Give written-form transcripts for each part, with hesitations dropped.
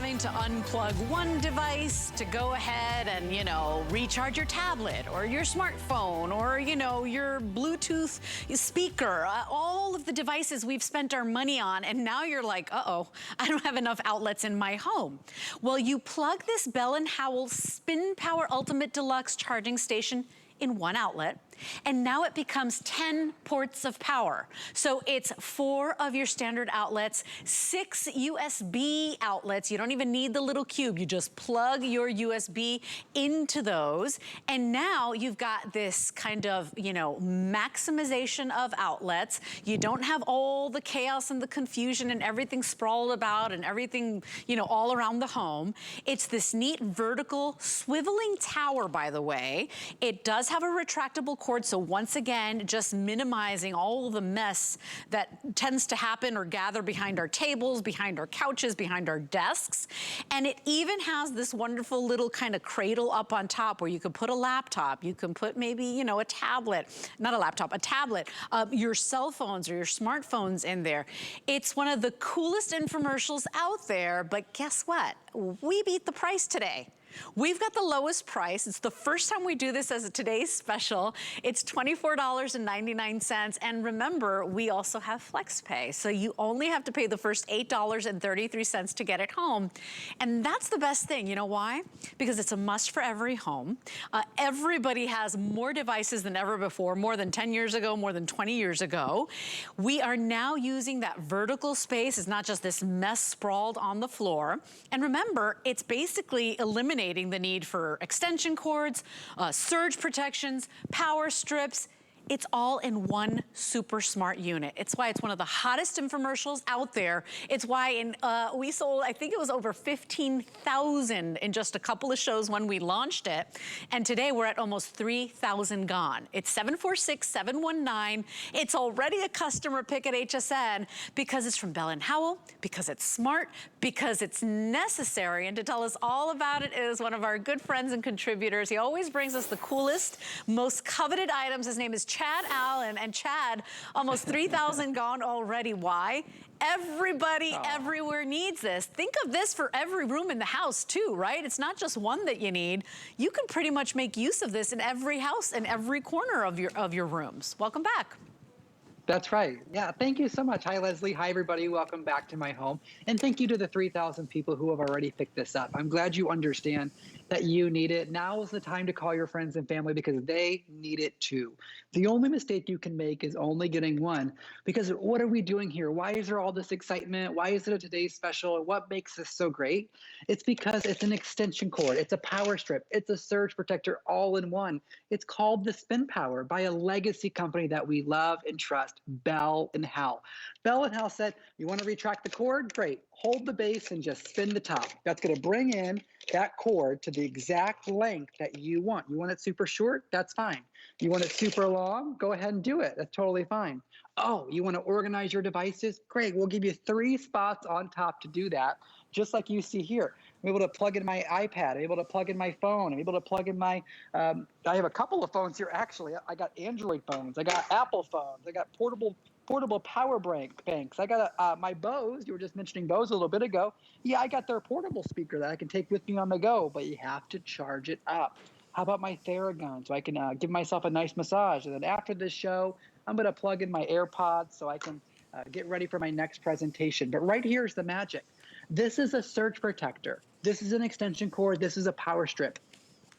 having to unplug one device to go ahead and, recharge your tablet or your smartphone or, your Bluetooth speaker, all of the devices we've spent our money on, and now you're like, uh-oh, I don't have enough outlets in my home. Well, you plug this Bell & Howell Spin Power Ultimate Deluxe charging station in one outlet, and now it becomes 10 ports of power. So it's 4 of your standard outlets, 6 USB outlets. You don't even need the little cube. You just plug your USB into those. And now you've got this kind of, maximization of outlets. You don't have all the chaos and the confusion and everything sprawled about and everything, all around the home. It's this neat vertical swiveling tower, by the way. It does have a retractable cord, so once again, just minimizing all the mess that tends to happen or gather behind our tables, behind our couches, behind our desks. And it even has this wonderful little kind of cradle up on top where you can put a laptop, you can put maybe, a tablet, not a laptop, a tablet, your cell phones or your smartphones in there. It's one of the coolest infomercials out there, but guess what? We beat the price today. We've got the lowest price. It's the first time we do this as a today's special. It's $24.99. And remember, we also have flex pay. So you only have to pay the first $8.33 to get it home. And that's the best thing. You know why? Because it's a must for every home. Everybody has more devices than ever before, more than 10 years ago, more than 20 years ago. We are now using that vertical space. It's not just this mess sprawled on the floor. And remember, it's basically eliminating the need for extension cords, surge protections, power strips. It's all in one super smart unit. It's why it's one of the hottest infomercials out there. It's why we sold, I think it was over 15,000 in just a couple of shows when we launched it. And today we're at almost 3,000 gone. It's 746-719. It's already a customer pick at HSN because it's from Bell & Howell, because it's smart, because it's necessary. And to tell us all about it is one of our good friends and contributors. He always brings us the coolest, most coveted items. His name is Chad Allen, and Chad, almost 3,000 gone already. Why? Everybody everywhere needs this. Think of this for every room in the house too, right? It's not just one that you need. You can pretty much make use of this in every house, in every corner of your rooms. Welcome back. That's right. Yeah, thank you so much. Hi, Leslie. Hi, everybody. Welcome back to my home. And thank you to the 3,000 people who have already picked this up. I'm glad you understand that you need it. Now is the time to call your friends and family because they need it too. The only mistake you can make is only getting one, because what are we doing here? Why is there all this excitement? Why is it a today's special? What makes this so great? It's because it's an extension cord. It's a power strip. It's a surge protector all in one. It's called the Spin Power by a legacy company that we love and trust, Bell & Howell. Bell & Howell said, you want to retract the cord? Great. Hold the base and just spin the top. That's going to bring in that cord to the exact length that you want. You want it super short? That's fine. You want it super long? Go ahead and do it. That's totally fine. Oh, you want to organize your devices? Great. We'll give you 3 spots on top to do that, just like you see here. I'm able to plug in my iPad. I'm able to plug in my phone. I'm able to plug in my, I have a couple of phones here, actually. I got Android phones. I got Apple phones. I got portable power banks. I got my Bose. You were just mentioning Bose a little bit ago. Yeah, I got their portable speaker that I can take with me on the go, but you have to charge it up. How about my Theragun, so I can give myself a nice massage? And then after this show, I'm going to plug in my AirPods so I can get ready for my next presentation. But right here is the magic. This is a surge protector. This is an extension cord. This is a power strip.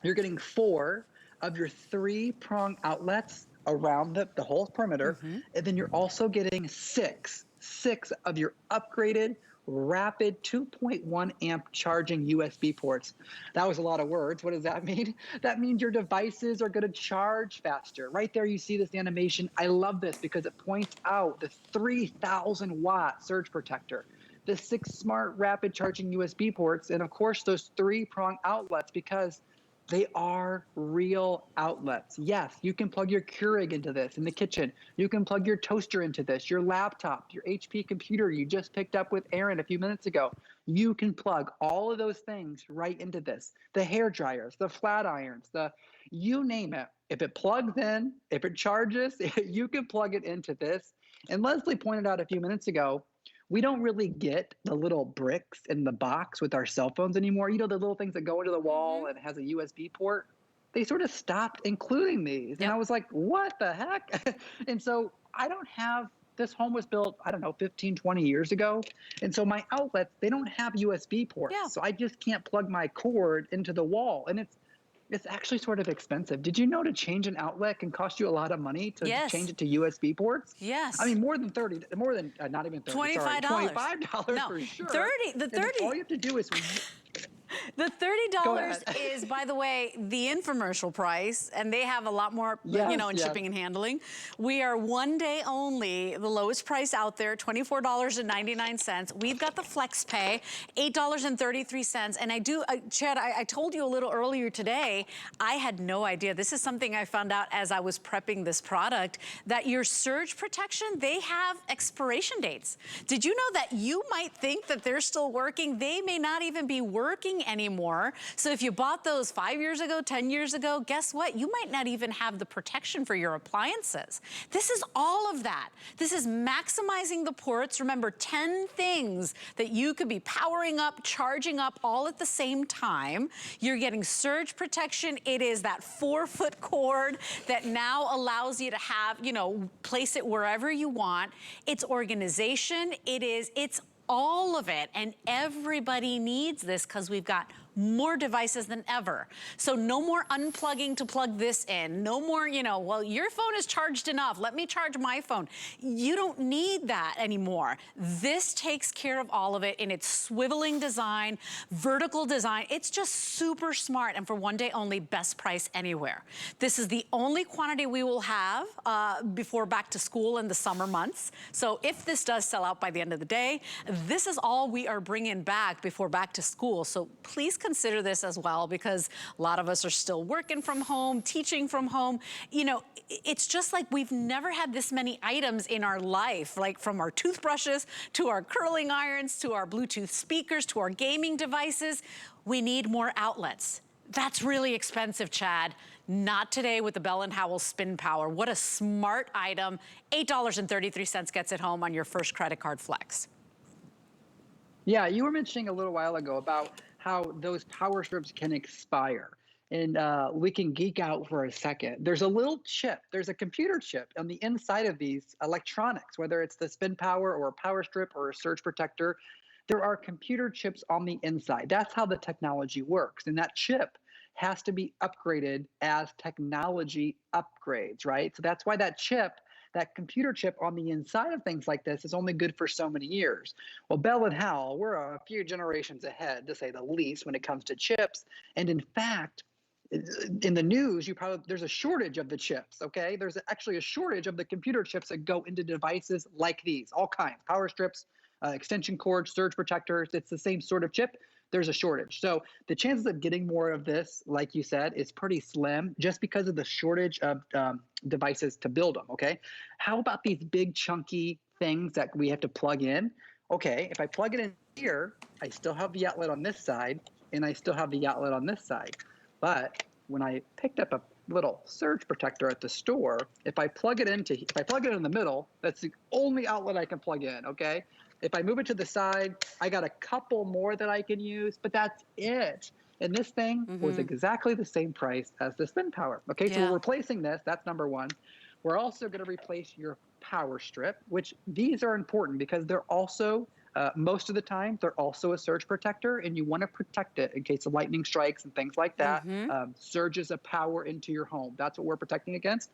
You're getting 4 of your 3-prong outlets around the whole perimeter. And then you're also getting 6 of your upgraded rapid 2.1 amp charging USB ports. That was a lot of words. What does that mean? That means your devices are going to charge faster. Right there, you see this animation. I love this because it points out the 3,000 watt surge protector, the 6 smart rapid charging USB ports, and of course those 3-prong outlets, because they are real outlets. Yes, you can plug your Keurig into this in the kitchen. You can plug your toaster into this, your laptop, your HP computer you just picked up with Aaron a few minutes ago. You can plug all of those things right into this. The hair dryers, the flat irons, you name it. If it plugs in, if it charges, you can plug it into this. And Leslie pointed out a few minutes ago, we don't really get the little bricks in the box with our cell phones anymore. You know, the little things that go into the wall and it has a USB port. They sort of stopped including these. And Yep. I was like, what the heck? And so I don't have, this home was built, I don't know, 15, 20 years ago. And so my outlets, they don't have USB ports. Yeah. So I just can't plug my cord into the wall. And it's actually sort of expensive. Did you know to change an outlet can cost you a lot of money to Yes. change it to USB ports? Yes. I mean, more than not even 30, sorry, $25. $25 No, for sure. 30, the And 30. all you have to do is The Go $30 ahead. is, by the way, the infomercial price, and they have a lot more, Yes, in yes. shipping and handling. We are one day only, the lowest price out there, $24.99. We've got the Flex Pay, $8.33. And I do, Chad, I told you a little earlier today, I had no idea. This is something I found out as I was prepping this product, that your surge protection, they have expiration dates. Did you know that you might think that they're still working? They may not even be working anymore. So if you bought those 5 years ago, 10 years ago, guess what? You might not even have the protection for your appliances. This is all of that. This is maximizing the ports. Remember, 10 things that you could be powering up, charging up all at the same time. You're getting surge protection. It is that 4-foot cord that now allows you to have, place it wherever you want. It's organization. It's all of it, and everybody needs this because we've got more devices than ever. So no more unplugging to plug this in. No more, well, your phone is charged enough. Let me charge my phone. You don't need that anymore. This takes care of all of it in its swiveling design, vertical design. It's just super smart, and for one day only, best price anywhere. This is the only quantity we will have before back to school in the summer months. So if this does sell out by the end of the day, this is all we are bringing back before back to school. So please consider this as well, because a lot of us are still working from home, teaching from home. It's just like we've never had this many items in our life, like from our toothbrushes to our curling irons to our Bluetooth speakers to our gaming devices. We need more outlets. That's really expensive, Chad. Not today with the Bell & Howell Spin Power. What a smart item. $8.33 gets it home on your first credit card Flex. Yeah, you were mentioning a little while ago about how those power strips can expire. And we can geek out for a second. There's a little chip, there's a computer chip on the inside of these electronics, whether it's the Spin Power or a power strip or a surge protector. There are computer chips on the inside. That's how the technology works. And that chip has to be upgraded as technology upgrades, right? So that's why that chip, that computer chip on the inside of things like this is only good for so many years. Well, Bell & Howell, we're a few generations ahead, to say the least, when it comes to chips. And in fact, in the news, there's a shortage of the chips, okay? There's actually a shortage of the computer chips that go into devices like these, all kinds, power strips, extension cords, surge protectors. It's the same sort of chip. There's a shortage. So the chances of getting more of this, like you said, is pretty slim just because of the shortage of devices to build them, okay? How about these big chunky things that we have to plug in? Okay, if I plug it in here, I still have the outlet on this side, and I still have the outlet on this side. But when I picked up a little surge protector at the store, if I plug it in the middle, that's the only outlet I can plug in, okay? If I move it to the side, I got a couple more that I can use, but that's it. And this thing was exactly the same price as the Spin Power. Okay, so we're replacing this. That's number one. We're also going to replace your power strip, which these are important because they're also, most of the time, they're also a surge protector, and you want to protect it in case of lightning strikes and things like that. Surges of power into your home. That's what we're protecting against.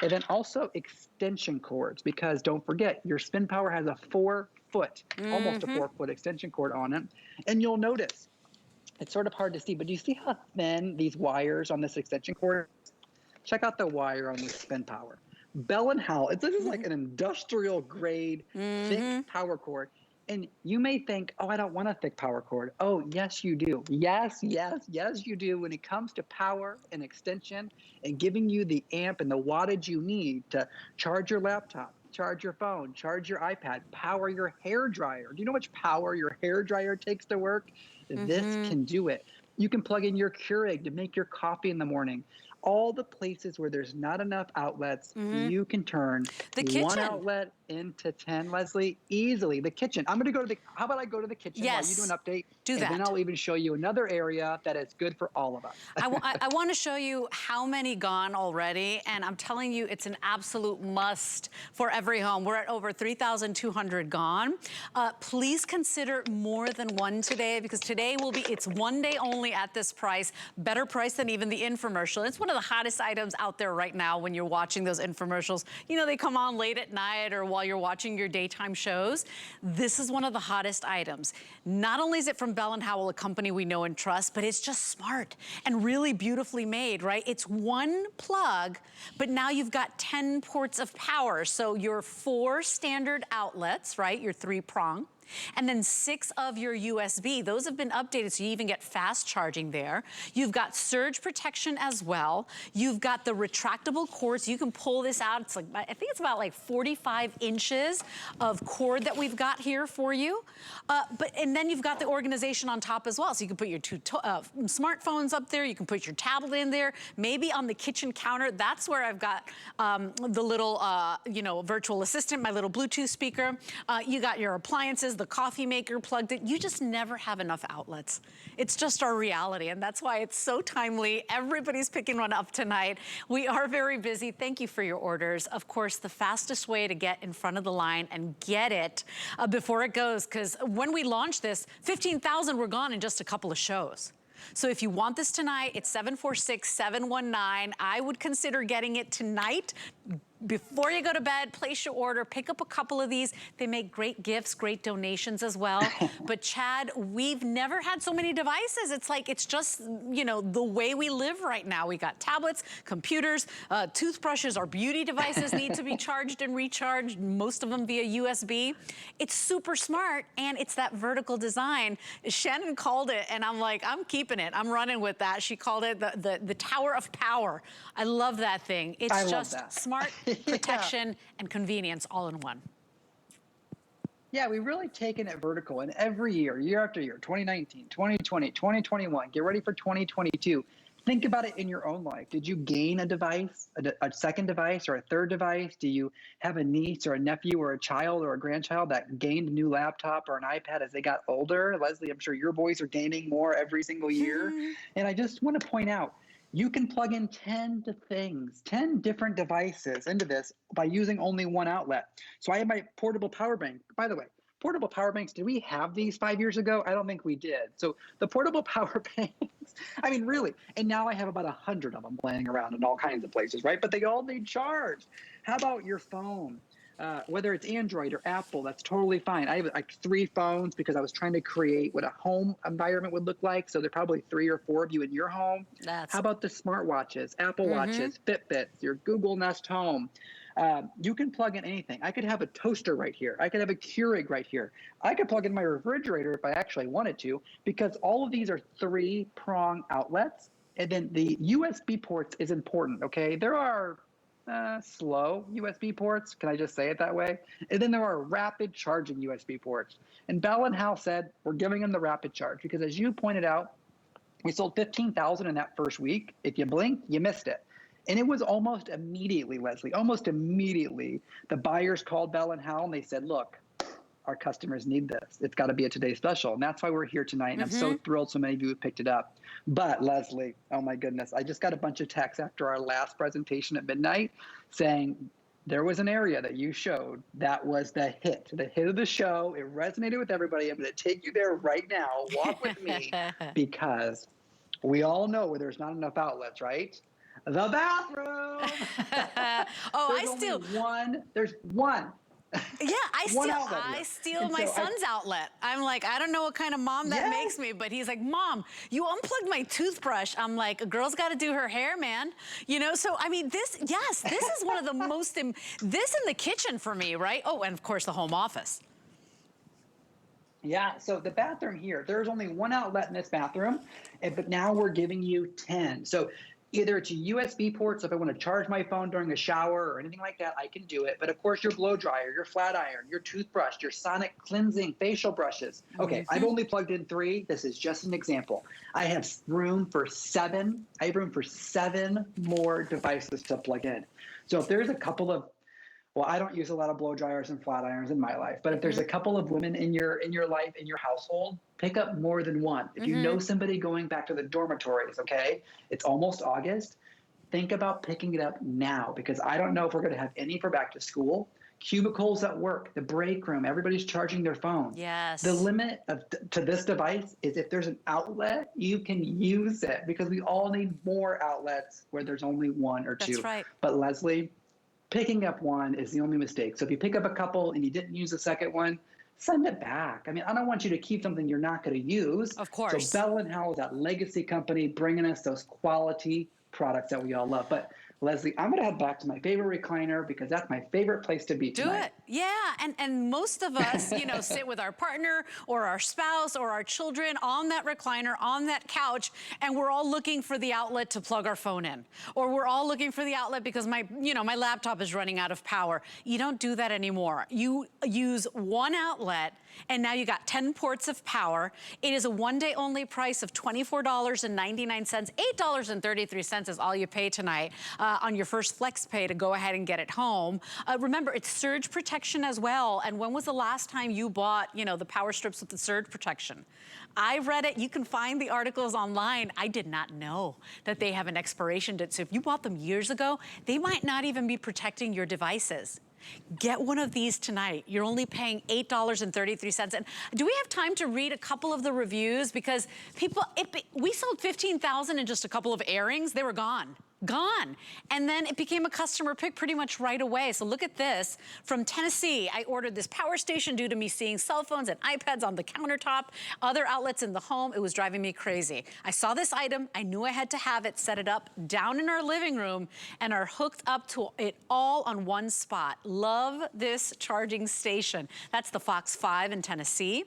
And then also extension cords, because don't forget, your Spin Power has a 4-foot, almost a 4-foot extension cord on it. And you'll notice, it's sort of hard to see, but do you see how thin these wires on this extension cord? Check out the wire on this Spin Power. Bell & Howell, this is like an industrial grade thick power cord. And you may think, oh, I don't want a thick power cord. Oh, yes, you do. Yes, you do. When it comes to power and extension and giving you the amp and the wattage you need to charge your laptop, charge your phone, charge your iPad, power your hair dryer. Do you know how much power your hair dryer takes to work? This can do it. You can plug in your Keurig to make your coffee in the morning. All the places where there's not enough outlets, you can turn one outlet into 10, Leslie, easily. The kitchen. I'm going to go to the, how about I go to the kitchen while you do an update? Do that. And then I'll even show you another area that is good for all of us. I want to show you how many gone already, and I'm telling you, it's an absolute must for every home. We're at over 3,200 gone. Please consider more than one today, because today will be, it's one day only at this price, better price than even the infomercial. It's one of the hottest items out there right now when you're watching those infomercials. You know, they come on late at night or while you're watching your daytime shows. This is one of the hottest items. Not only is it from Bell & Howell, a company we know and trust, but it's just smart and really beautifully made, right? It's one plug, but now you've got 10 ports of power. So your 4 standard outlets, right? Your 3-prong. And then 6 of your USB. Those have been updated, so you even get fast charging there. You've got surge protection as well. You've got the retractable cord, so you can pull this out. It's like, I think it's about like 45 inches of cord that we've got here for you. And then you've got the organization on top as well. So you can put your 2 smartphones up there. You can put your tablet in there. Maybe on the kitchen counter. That's where I've got the little, you know, virtual assistant, my little Bluetooth speaker. You got your appliances, the coffee maker plugged in. You just never have enough outlets. It's just our reality, and that's why it's so timely. Everybody's picking one up tonight. We are very busy. Thank you for your orders. Of course, the fastest way to get in front of the line and get it before it goes, because when we launched this, 15,000 were gone in just a couple of shows. So if you want this tonight, it's 746-719. I would consider getting it tonight. Before you go to bed, place your order, pick up a couple of these. They make great gifts, great donations as well. But Chad, we've never had so many devices. It's like, it's just, you know, the way we live right now. We got tablets, computers, toothbrushes, our beauty devices need to be charged and recharged, most of them via USB. It's super smart, and it's that vertical design. Shannon called it, and I'm like, I'm keeping it. I'm running with that. She called it the Tower of Power. I love that thing. It's just smart, protection, and convenience all in one. Yeah, we've really taken it vertical, and every year, year after year, 2019, 2020, 2021, get ready for 2022. Think about it in your own life. Did you gain a device, a second device, or a third device? Do you have a niece or a nephew or a child or a grandchild that gained a new laptop or an iPad as they got older? Leslie, I'm sure your boys are gaining more every single year. And I just want to point out, you can plug in 10 different devices into this by using only one outlet. So I have my portable power bank. By the way, portable power banks, did we have these 5 years ago? I don't think we did. So the portable power banks, I mean, really, and now I have about 100 of them laying around in all kinds of places, right? But they all need charged. How about your phone? Whether it's Android or Apple, that's totally fine. I have like 3 phones because I was trying to create what a home environment would look like. So there are probably 3 or 4 of you in your home. How about the smartwatches, Apple Watches, Fitbits, your Google Nest Home? You can plug in anything. I could have a toaster right here. I could have a Keurig right here. I could plug in my refrigerator if I actually wanted to, because all of these are 3-prong outlets. And then the USB ports is important, okay? There are slow USB ports. Can I just say it that way? And then there are rapid charging USB ports. And Bell & Howell said, we're giving them the rapid charge because, as you pointed out, we sold 15,000 in that first week. If you blinked, you missed it. And it was almost immediately, Leslie, almost immediately, the buyers called Bell & Howell and they said, look, our customers need this. It's got to be a Today Special. And that's why we're here tonight. And I'm so thrilled so many of you have picked it up. But Leslie, oh my goodness, I just got a bunch of texts after our last presentation at midnight saying there was an area that you showed that was the hit of the show. It resonated with everybody. I'm going to take you there right now. Walk with me, because we all know where there's not enough outlets, right? The bathroom. There's one. Yeah, I steal my son's outlet. I'm like, I don't know what kind of mom that makes me, but he's like, Mom, you unplugged my toothbrush. I'm like, a girl's got to do her hair, man. You know, so I mean, this is one of the most, this in the kitchen for me, right? Oh, and of course the home office. Yeah, so the bathroom here, there's only one outlet in this bathroom, but now we're giving you 10. So either it's a USB port, so if I want to charge my phone during a shower or anything like that, I can do it. But of course, your blow dryer, your flat iron, your toothbrush, your sonic cleansing facial brushes. Okay, I've only plugged in 3. This is just an example. I have room for 7. I have room for 7 more devices to plug in. So if there's a couple of Well, I don't use a lot of blow dryers and flat irons in my life, but if there's a couple of women in your life, in your household, pick up more than one. If you know somebody going back to the dormitories, okay, it's almost August. Think about picking it up now, because I don't know if we're going to have any for back to school. Cubicles at work, the break room, everybody's charging their phone. Yes. The limit to this device is if there's an outlet, you can use it, because we all need more outlets where there's only one or two. That's right. But Leslie, picking up one is the only mistake. So if you pick up a couple and you didn't use the second one, send it back. I mean, I don't want you to keep something you're not going to use. Of course. So Bell & Howell, that legacy company, bringing us those quality products that we all love. But Leslie, I'm going to head back to my favorite recliner, because that's my favorite place to be tonight. Do it. Yeah, and most of us, you know, sit with our partner or our spouse or our children on that recliner, on that couch, and we're all looking for the outlet to plug our phone in. Or we're all looking for the outlet because my laptop is running out of power. You don't do that anymore. You use one outlet, and now you got 10 ports of power. It is a one-day only price of $24.99. $8.33 is all you pay tonight on your first flex pay to go ahead and get it home. Remember, it's surge protection as well. And when was the last time you bought, you know, the power strips with the surge protection? I read it. You can find the articles online. I did not know that they have an expiration date. So if you bought them years ago, they might not even be protecting your devices. Get one of these tonight. You're only paying $8.33. And do we have time to read a couple of the reviews? Because we sold 15,000 in just a couple of airings. They were gone. And then it became a customer pick pretty much right away. So look at this. From Tennessee, I ordered this power station due to me seeing cell phones and iPads on the countertop, other outlets in the home. It was driving me crazy. I saw this item. I knew I had to have it, set it up down in our living room, and are hooked up to it all on one spot. Love this charging station. That's the Fox 5 in Tennessee.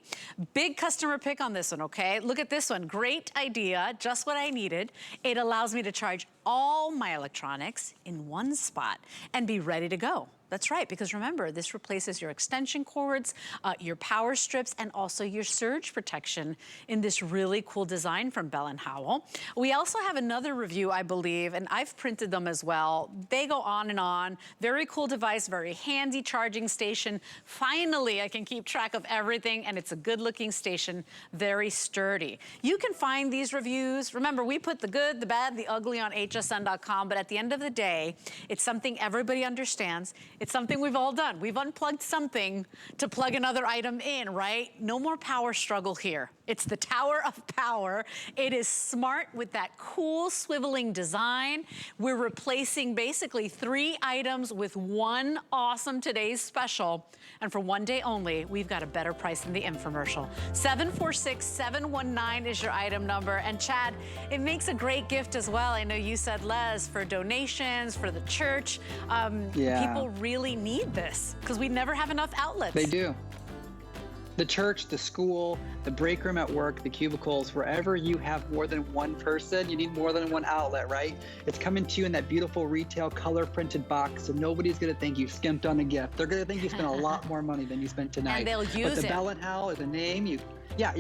Big customer pick on this one, okay? Look at this one. Great idea. Just what I needed. It allows me to charge all my electronics in one spot and be ready to go. That's right, because remember, this replaces your extension cords, your power strips, and also your surge protection in this really cool design from Bell & Howell. We also have another review, I believe, and I've printed them as well. They go on and on. Very cool device, very handy charging station. Finally, I can keep track of everything, and it's a good-looking station, very sturdy. You can find these reviews. Remember, we put the good, the bad, the ugly on hsn.com, but at the end of the day, it's something everybody understands. It's something we've all done. We've unplugged something to plug another item in, right? No more power struggle here. It's the Tower of Power. It is smart with that cool swiveling design. We're replacing basically 3 items with one awesome today's special. And for one day only, we've got a better price than the infomercial. 746-719 is your item number. And Chad, it makes a great gift as well. I know you said, Les, for donations, for the church. People really need this because we never have enough outlets. They do. The church, the school, the break room at work, the cubicles, wherever you have more than one person, you need more than one outlet, right? It's coming to you in that beautiful retail color printed box, so nobody's gonna think you skimped on a gift. They're gonna think you spent a lot more money than you spent tonight. And they'll use But the it. Bell & Howell is a name you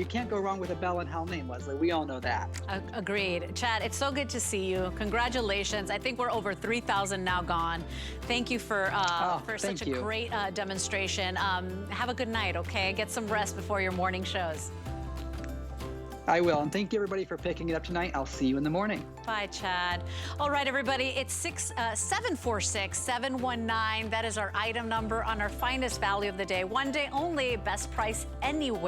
can't go wrong with a Bell & Howell name, Leslie. We all know that. Agreed. Chad, it's so good to see you. Congratulations. I think we're over 3,000 now gone. Thank you for such a great demonstration. Have a good night, okay? Get some rest before your morning shows. I will, and thank you everybody for picking it up tonight. I'll see you in the morning. Bye, Chad. All right, everybody, it's 746-719. That is our item number on our finest value of the day. One day only, best price anywhere.